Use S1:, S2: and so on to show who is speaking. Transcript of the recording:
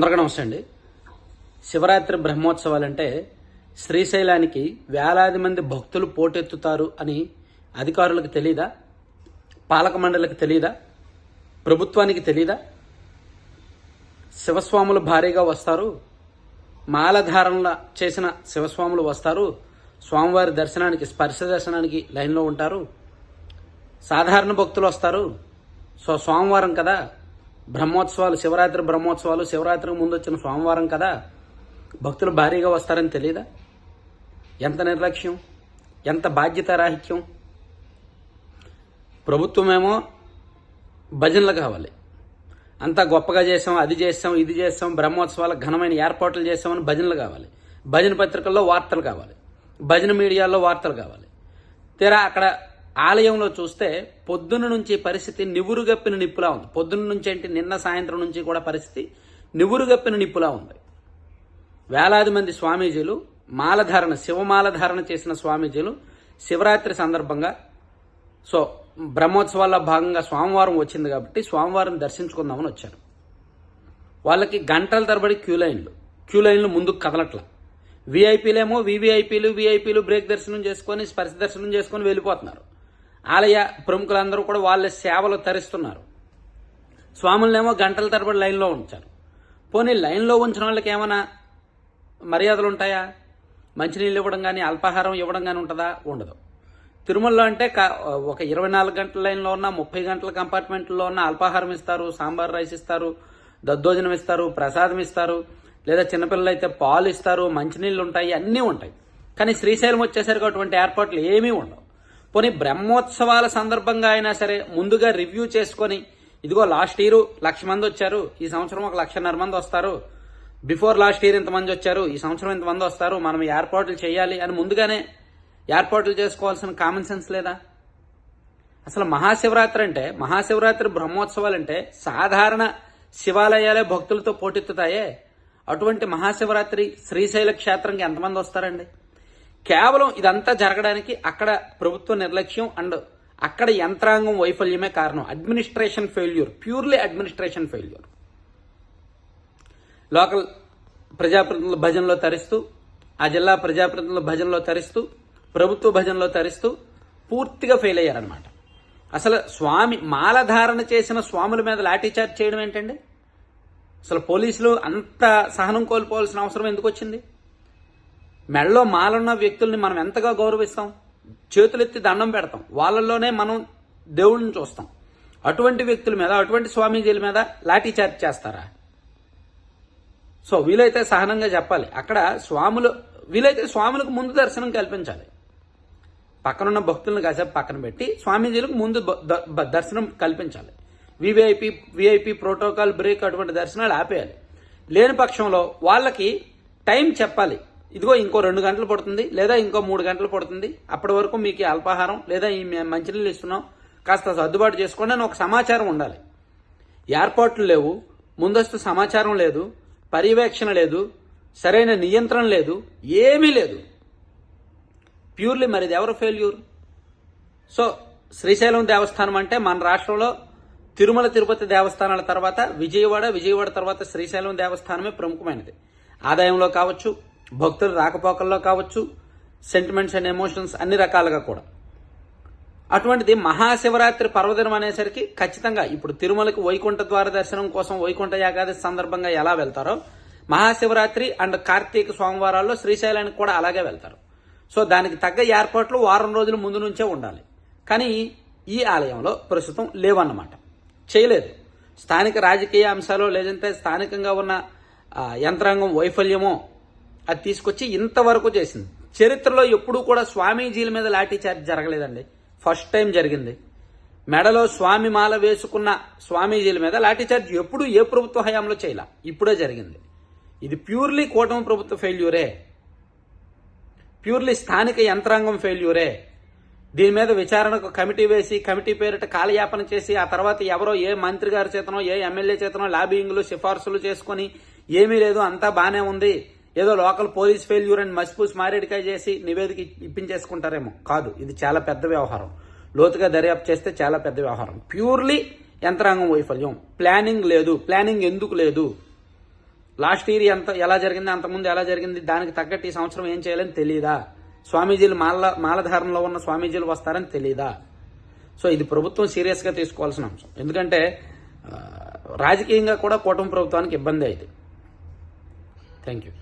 S1: అందరికీ నమస్తే అండి. శివరాత్రి బ్రహ్మోత్సవాలంటే శ్రీశైలానికి వేలాది మంది భక్తులు పోటెత్తుతారు అని అధికారులకు తెలీదా? పాలక మండలికి తెలీదా? ప్రభుత్వానికి తెలీదా? శివస్వాములు భారీగా వస్తారు, మాలధారణ చేసిన శివస్వాములు వస్తారు, స్వామివారి దర్శనానికి స్పర్శ దర్శనానికి లైన్లో ఉంటారు, సాధారణ భక్తులు వస్తారు. సో సోమవారం కదా బ్రహ్మోత్సవాలు, శివరాత్రి బ్రహ్మోత్సవాలు, శివరాత్రికి ముందు వచ్చిన సోమవారం కదా భక్తులు భారీగా వస్తారని తెలీదా? ఎంత నిర్లక్ష్యం, ఎంత బాధ్యతారాహిత్యం. ప్రభుత్వమేమో భజనలు కావాలి, అంతా గొప్పగా చేసాం, అది చేసాం, ఇది చేసాం, బ్రహ్మోత్సవాలకు ఘనమైన ఏర్పాట్లు చేసామని భజనలు కావాలి, భజన పత్రికల్లో వార్తలు కావాలి, భజన మీడియాల్లో వార్తలు కావాలి. తీరా అక్కడ ఆలయంలో చూస్తే పొద్దున్న నుంచి పరిస్థితి నివురుగప్పిన నిప్పులా ఉంది. పొద్దున్న నుంచి అంటే నిన్న సాయంత్రం నుంచి కూడా పరిస్థితి నివురుగప్పిన నిప్పులా ఉంది. వేలాది మంది స్వామీజీలు మాలధారణ, శివమాలధారణ చేసిన స్వామీజీలు శివరాత్రి సందర్భంగా బ్రహ్మోత్సవాల్లో భాగంగా సోమవారం వచ్చింది కాబట్టి స్వామివారిని దర్శించుకుందామని వచ్చారు. వాళ్ళకి గంటల తరబడి క్యూ లైన్లు ముందుకు కదలట్లా. వీఐపీలేమో వీవీఐపీలు బ్రేక్ దర్శనం చేసుకొని స్పర్శ దర్శనం చేసుకొని వెళ్ళిపోతున్నారు. ఆలయ ప్రముఖులందరూ కూడా వాళ్ళ సేవలు తరిస్తున్నారు. స్వాములనేమో గంటల తరబడి లైన్లో ఉంచారు. పోనీ లైన్లో ఉంచిన వాళ్ళకి ఏమైనా మర్యాదలు ఉంటాయా? మంచినీళ్ళు ఇవ్వడం కానీ, అల్పాహారం ఇవ్వడం కానీ ఉంటుందా? ఉండదు. తిరుమలలో అంటే ఒక 24 గంటల లైన్లో ఉన్న, 30 గంటల కంపార్ట్మెంట్లో ఉన్న అల్పాహారం ఇస్తారు, సాంబార్ రైస్ ఇస్తారు, దద్దోజనం ఇస్తారు, ప్రసాదం ఇస్తారు, లేదా చిన్నపిల్లలు అయితే పాలు ఇస్తారు, మంచినీళ్ళు ఉంటాయి, అన్నీ ఉంటాయి. కానీ శ్రీశైలం వచ్చేసరికి అటువంటి ఏర్పాట్లు ఏమీ ఉండవు. పోనీ బ్రహ్మోత్సవాల సందర్భంగా అయినా సరే ముందుగా రివ్యూ చేసుకొని, ఇదిగో లాస్ట్ ఇయర్ 1,00,000 మంది వచ్చారు, ఈ సంవత్సరం 1,50,000 మంది వస్తారు, బిఫోర్ లాస్ట్ ఇయర్ ఇంతమంది వచ్చారు, ఈ సంవత్సరం ఇంతమంది వస్తారు, మనం ఏర్పాట్లు చేయాలి అని ముందుగానే ఏర్పాట్లు చేసుకోవాల్సిన కామన్ సెన్స్ లేదా? అసలు మహాశివరాత్రి బ్రహ్మోత్సవాలంటే సాధారణ శివాలయాలే భక్తులతో పోటెత్తుతాయే. అటువంటి మహాశివరాత్రి శ్రీశైల క్షేత్రంకి ఎంతమంది వస్తారండి? కేవలం ఇదంతా జరగడానికి అక్కడ ప్రభుత్వ నిర్లక్ష్యం అండ్ అక్కడ యంత్రాంగం వైఫల్యమే కారణం. Administration failure, purely administration failure. Local ప్రజాప్రతినిధుల భజనలో తరిస్తూ, ఆ జిల్లా ప్రజాప్రతినిధుల భజనలో తరిస్తూ, ప్రభుత్వ భజనలో తరిస్తూ పూర్తిగా ఫెయిల్ అయ్యారనమాట. అసలు మాలధారణ చేసిన స్వాముల మీద లాఠీచార్జ్ చేయడం ఏంటండి? అసలు పోలీసులు అంత సహనం కోల్పోవాల్సిన అవసరం ఎందుకు వచ్చింది? మెడలో మాలున్న వ్యక్తుల్ని మనం ఎంతగా గౌరవిస్తాం, చేతులెత్తి దండం పెడతాం, వాళ్ళల్లోనే మనం దేవుడిని చూస్తాం. అటువంటి వ్యక్తుల మీద, అటువంటి స్వామీజీల మీద లాఠీచార్జ్ చేస్తారా? సో వీలైతే సహనంగా చెప్పాలి. అక్కడ వీలైతే స్వాములకు ముందు దర్శనం కల్పించాలి. పక్కనున్న భక్తులను కాసేపు పక్కన పెట్టి స్వామీజీలకు ముందు దర్శనం కల్పించాలి. విఐపి ప్రోటోకాల్ బ్రేక్ అటువంటి దర్శనాలు ఆపేయాలి. లేని పక్షంలో వాళ్ళకి టైం చెప్పాలి. ఇదిగో ఇంకో 2 గంటలు పడుతుంది, లేదా ఇంకో 3 గంటలు పడుతుంది, అప్పటి వరకు మీకు అల్పాహారం లేదా ఈ మంచినీళ్ళు ఇస్తున్నాం, కాస్త సర్దుబాటు చేసుకోండి అని ఒక సమాచారం ఉండాలి. ఏర్పాట్లు లేవు, ముందస్తు సమాచారం లేదు, పర్యవేక్షణ లేదు, సరైన నియంత్రణ లేదు, ఏమీ లేదు. ప్యూర్లీ మరి ఇది ఎవరు ఫెయిల్యూర్? సో శ్రీశైలం దేవస్థానం అంటే మన రాష్ట్రంలో తిరుమల తిరుపతి దేవస్థానాల తర్వాత విజయవాడ తర్వాత శ్రీశైలం దేవస్థానమే ప్రముఖమైనది. ఆదాయంలో కావచ్చు, భక్తుల రాకపోకల్లో కావచ్చు, సెంటిమెంట్స్ అండ్ ఎమోషన్స్ అన్ని రకాలుగా కూడా. అటువంటిది మహాశివరాత్రి పర్వదినం అనేసరికి ఖచ్చితంగా ఇప్పుడు తిరుమలకి వైకుంఠ ద్వార దర్శనం కోసం వైకుంఠ ఏకాదశి సందర్భంగా ఎలా వెళ్తారో, మహాశివరాత్రి అండ్ కార్తీక సోమవారాల్లో శ్రీశైలానికి కూడా అలాగే వెళ్తారు. సో దానికి తగ్గ ఏర్పాట్లు వారం రోజుల ముందు నుంచే ఉండాలి. కానీ ఈ ఆలయంలో ప్రస్తుతం లేవన్నమాట, చేయలేదు. స్థానిక రాజకీయ అంశాలు లేదంటే స్థానికంగా ఉన్న యంత్రాంగం వైఫల్యమో అది తీసుకొచ్చి ఇంతవరకు చేసింది. చరిత్రలో ఎప్పుడూ కూడా స్వామీజీల మీద లాఠీచార్జ్ జరగలేదండి, ఫస్ట్ టైం జరిగింది. మెడలో స్వామి మాల వేసుకున్న స్వామీజీల మీద లాఠీచార్జ్ ఎప్పుడు ఏ ప్రభుత్వ హయాంలో చేయాల, ఇప్పుడే జరిగింది. ఇది ప్యూర్లీ కూటమి ప్రభుత్వ ఫెయిల్యూరే, ప్యూర్లీ స్థానిక యంత్రాంగం ఫెయిల్యూరే. దీని మీద విచారణకు కమిటీ వేసి, కమిటీ పేరిట కాలయాపన చేసి, ఆ తర్వాత ఎవరో ఏ మంత్రి గారి చేతనో ఏ ఎమ్మెల్యే చేతనో లాబింగ్లు సిఫార్సులు చేసుకుని ఏమీ లేదు అంతా బానే ఉంది, ఏదో లోకల్ పోలీస్ ఫెయిల్యూర్ అని మసిపూసి మారేడికాయ చేసి నివేదిక ఇప్పించేసుకుంటారేమో. కాదు, ఇది చాలా పెద్ద వ్యవహారం. లోతుగా దర్యాప్తు చేస్తే చాలా పెద్ద వ్యవహారం. ప్యూర్లీ యంత్రాంగం వైఫల్యం. ప్లానింగ్ లేదు. ప్లానింగ్ ఎందుకు లేదు? లాస్ట్ ఇయర్ ఎలా జరిగింది, అంతకుముందు ఎలా జరిగింది, దానికి తగ్గట్టు ఈ సంవత్సరం ఏం చేయాలని తెలియదా? స్వామీజీలు మాలధారణలో ఉన్న స్వామీజీలు వస్తారని తెలియదా? సో ఇది ప్రభుత్వం సీరియస్ గా తీసుకోవాల్సిన అంశం. ఎందుకంటే రాజకీయంగా కూడా కూటమి ప్రభుత్వానికి ఇబ్బంది అయింది. Thank you.